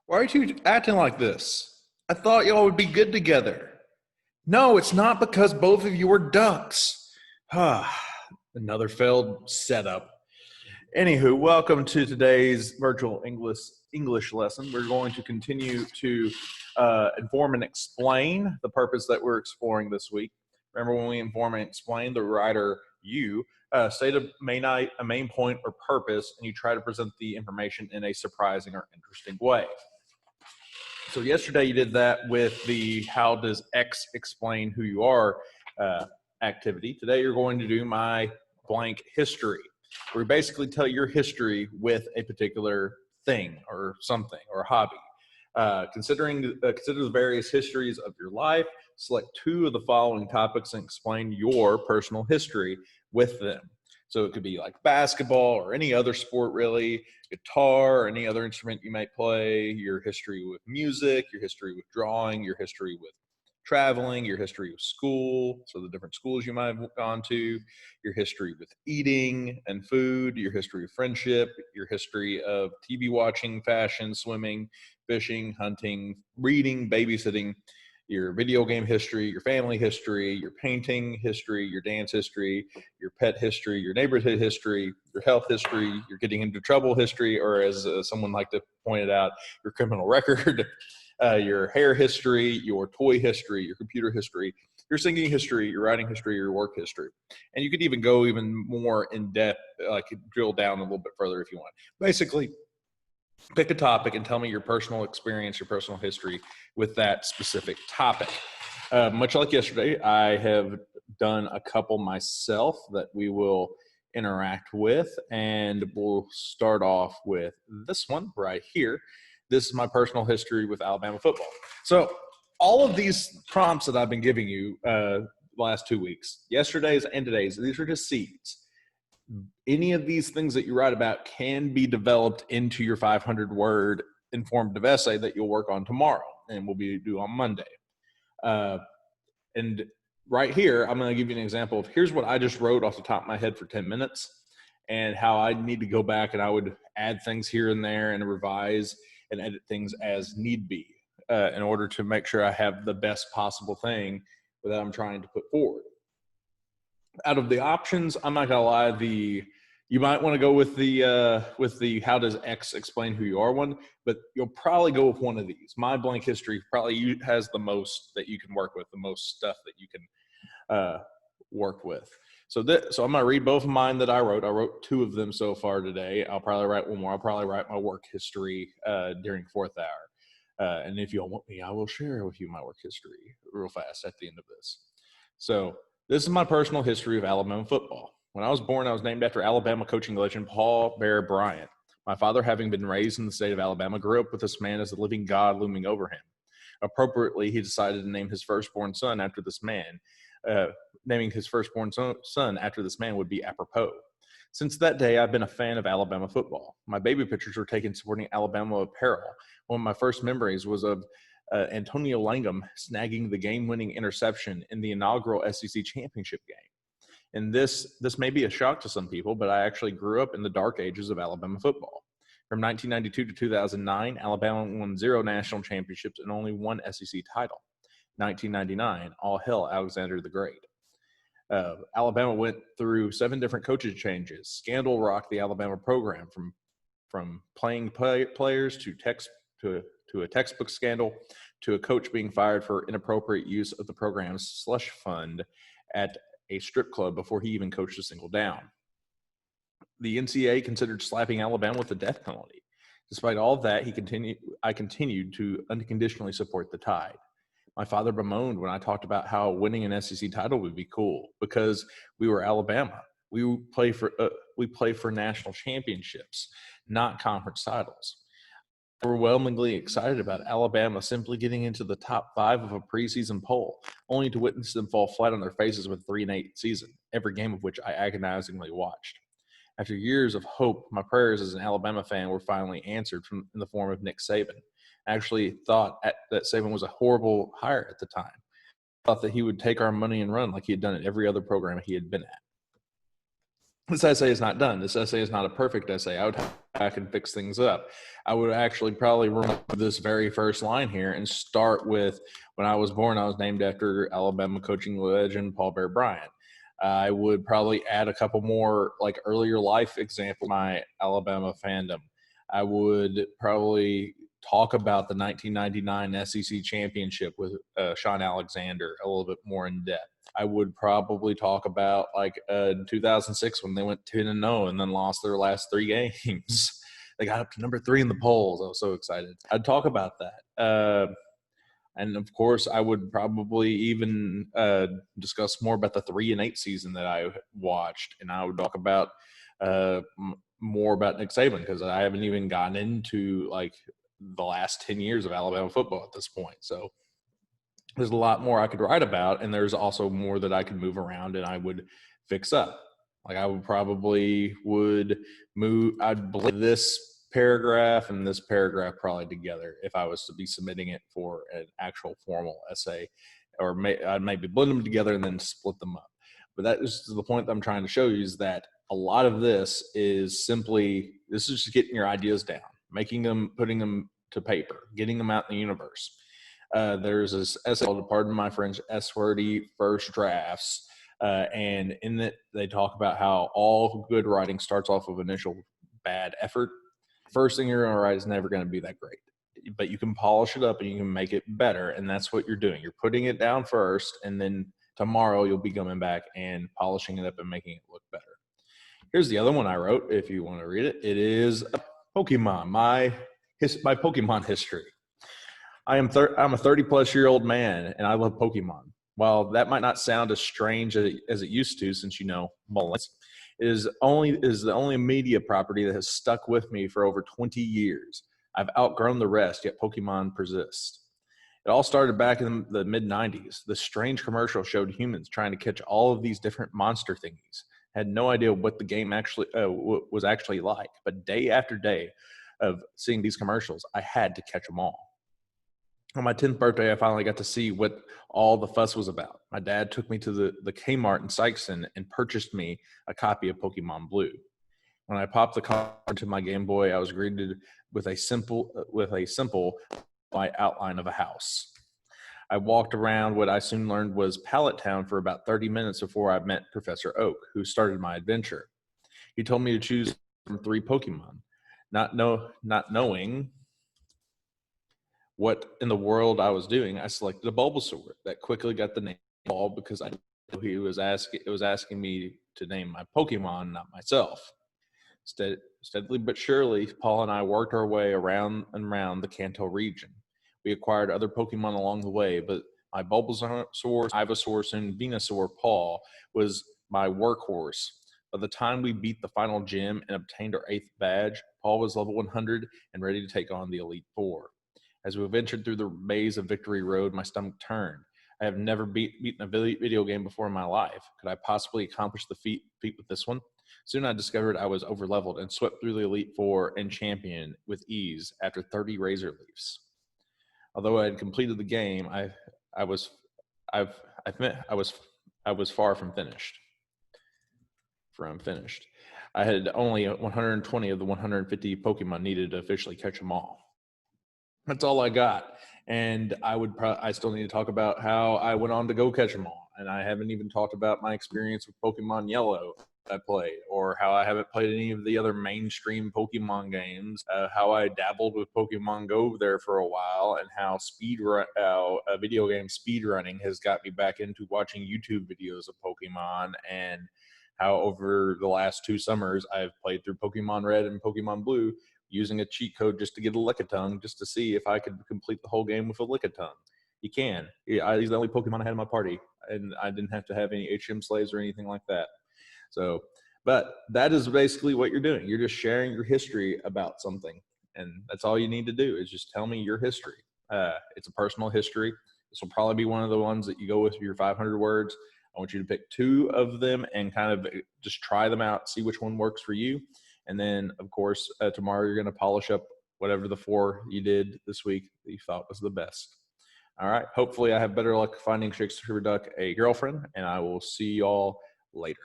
Why are you acting like this? I thought y'all would be good together. No, it's not because both of you are ducks. Another failed setup. Anywho, welcome to today's virtual English lesson. We're going to continue to inform and explain the purpose that we're exploring this week. Remember, when we inform and explain, the writer, you, state a main point or purpose, and you try to present the information in a surprising or interesting way. So yesterday you did that with the how does X explain who you are activity. Today you're going to do my blank history, where you basically tell your history with a particular thing or something or hobby. Consider the various histories of your life, select two of the following topics and explain your personal history with them. So it could be like basketball or any other sport, really, guitar or any other instrument you might play, your history with music, your history with drawing, your history with traveling, your history with school, so the different schools you might have gone to, your history with eating and food, your history of friendship, your history of TV watching, fashion, swimming, fishing, hunting, reading, babysitting, your video game history, your family history, your painting history, your dance history, your pet history, your neighborhood history, your health history, your getting into trouble history, or as someone like to point it out, your criminal record, your hair history, your toy history, your computer history, your singing history, your writing history, your work history. And you could even go even more in depth, like drill down a little bit further if you want. Basically, pick a topic and tell me your personal experience, your personal history with that specific topic. Much like yesterday, I have done a couple myself that we will interact with, and we'll start off with this one right here. This is my personal history with Alabama football. So all of these prompts that I've been giving you the last 2 weeks, yesterday's and today's, these are just seeds. Any of these things that you write about can be developed into your 500-word informative essay that you'll work on tomorrow and will be due on Monday. And right here, I'm going to give you an example of here's what I just wrote off the top of my head for 10 minutes and how I need to go back and I would add things here and there and revise and edit things as need be in order to make sure I have the best possible thing that I'm trying to put forward. Out of the options, I'm not gonna lie, you might want to go with the how does X explain who you are one, but you'll probably go with one of these. My blank history probably has the most that you can work with, the most stuff that you can work with. So I'm gonna read both of mine that I wrote. I wrote 2 of them so far today. I'll probably write one more. I'll probably write my work history during 4th hour. And if you all want me, I will share with you my work history real fast at the end of this. So this is my personal history of Alabama football. When I was born, I was named after Alabama coaching legend Paul Bear Bryant. My father, having been raised in the state of Alabama, grew up with this man as the living God looming over him. Appropriately, he decided to name his firstborn son after this man. Naming his firstborn son after this man would be apropos. Since that day, I've been a fan of Alabama football. My baby pictures were taken sporting Alabama apparel. One of my first memories was of Antonio Langham snagging the game-winning interception in the inaugural SEC championship game. And this may be a shock to some people, but I actually grew up in the dark ages of Alabama football. From 1992 to 2009, Alabama won 0 national championships and only 1 SEC title. 1999, all hail Alexander the Great. Alabama went through 7 different coaches changes. Scandal rocked the Alabama program from playing players to a textbook scandal, to a coach being fired for inappropriate use of the program's slush fund at a strip club before he even coached a single down. The NCAA considered slapping Alabama with the death penalty. Despite all of that, I continued to unconditionally support the Tide. My father bemoaned when I talked about how winning an SEC title would be cool because we were Alabama. We play for national championships, not conference titles. Overwhelmingly excited about Alabama simply getting into the top 5 of a preseason poll, only to witness them fall flat on their faces with 3-8 season, every game of which I agonizingly watched. After years of hope, my prayers as an Alabama fan were finally answered in the form of Nick Saban. I actually thought that Saban was a horrible hire at the time. I thought that he would take our money and run like he had done at every other program he had been at. this essay is not done. This essay is not a perfect essay. I would have I can fix things up. I would actually probably remove this very first line here and start with, when I was born, I was named after Alabama coaching legend Paul Bear Bryant. I would probably add a couple more like earlier life examples of my Alabama fandom. I would probably talk about the 1999 SEC championship with Sean Alexander a little bit more in depth. I would probably talk about like 2006 when they went 10-0 and then lost their last 3 games. They got up to number 3 in the polls. I was so excited. I'd talk about that. And of course, I would probably even discuss more about the 3-8 season that I watched, and I would talk about more about Nick Saban, because I haven't even gotten into like the last 10 years of Alabama football at this point. So there's a lot more I could write about, and there's also more that I could move around and I would fix up. Like I would probably I'd blend this paragraph and this paragraph probably together if I was to be submitting it for an actual formal essay, or I'd maybe blend them together and then split them up. But that is the point that I'm trying to show you, is that a lot of this is just getting your ideas down, putting them to paper, getting them out in the universe. There's this essay called, pardon my French, S-wordy first drafts. And in it, they talk about how all good writing starts off with initial bad effort. First thing you're going to write is never going to be that great, but you can polish it up and you can make it better. And that's what you're doing. You're putting it down first, and then tomorrow you'll be coming back and polishing it up and making it look better. Here's the other one I wrote, if you want to read it. It is Pokemon, my Pokemon history. I'm a 30-plus-year-old man, and I love Pokemon. While that might not sound as strange as it used to, since Mullins, it is the only media property that has stuck with me for over 20 years. I've outgrown the rest, yet Pokemon persists. It all started back in the mid-'90s. The strange commercial showed humans trying to catch all of these different monster thingies. I had no idea what the game was actually like, but day after day of seeing these commercials, I had to catch them all. On my 10th birthday, I finally got to see what all the fuss was about. My dad took me to the Kmart in Sykeston and purchased me a copy of Pokemon Blue. When I popped the card into my Game Boy, I was greeted with a simple white outline of a house. I walked around what I soon learned was Pallet Town for about 30 minutes before I met Professor Oak, who started my adventure. He told me to choose from 3 Pokemon. Not knowing what in the world I was doing, I selected a Bulbasaur that quickly got the name Bulb, because I knew it was asking me to name my Pokemon, not myself. Steadily but surely, Paul and I worked our way around and around the Kanto region. We acquired other Pokemon along the way, but my Bulbasaur, Ivysaur, and Venusaur Paul was my workhorse. By the time we beat the final gym and obtained our 8th badge, Paul was level 100 and ready to take on the Elite Four. As we ventured through the maze of Victory Road, my stomach turned. I have never beaten a video game before in my life. Could I possibly accomplish the feat with this one? Soon I discovered I was overleveled and swept through the Elite Four and champion with ease after 30 Razor Leafs. Although I had completed the game, I was far from finished. I had only 120 of the 150 Pokemon needed to officially catch them all. That's all I got. And I still need to talk about how I went on to go catch them all. And I haven't even talked about my experience with Pokemon Yellow I played, or how I haven't played any of the other mainstream Pokemon games, how I dabbled with Pokemon Go there for a while, and how video game speedrunning has got me back into watching YouTube videos of Pokemon, and how over the last 2 summers I've played through Pokemon Red and Pokemon Blue using a cheat code just to get a Lickitung, just to see if I could complete the whole game with a Lickitung. You can. He's the only Pokemon I had in my party, and I didn't have to have any HM slaves or anything like that. So, but that is basically what you're doing. You're just sharing your history about something, and that's all you need to do is just tell me your history. It's a personal history. This will probably be one of the ones that you go with your 500 words. I want you to pick 2 of them and kind of just try them out, see which one works for you. And then, of course, tomorrow you're going to polish up whatever the 4 you did this week that you thought was the best. All right. Hopefully I have better luck finding Shakespeare Duck a girlfriend, and I will see y'all later.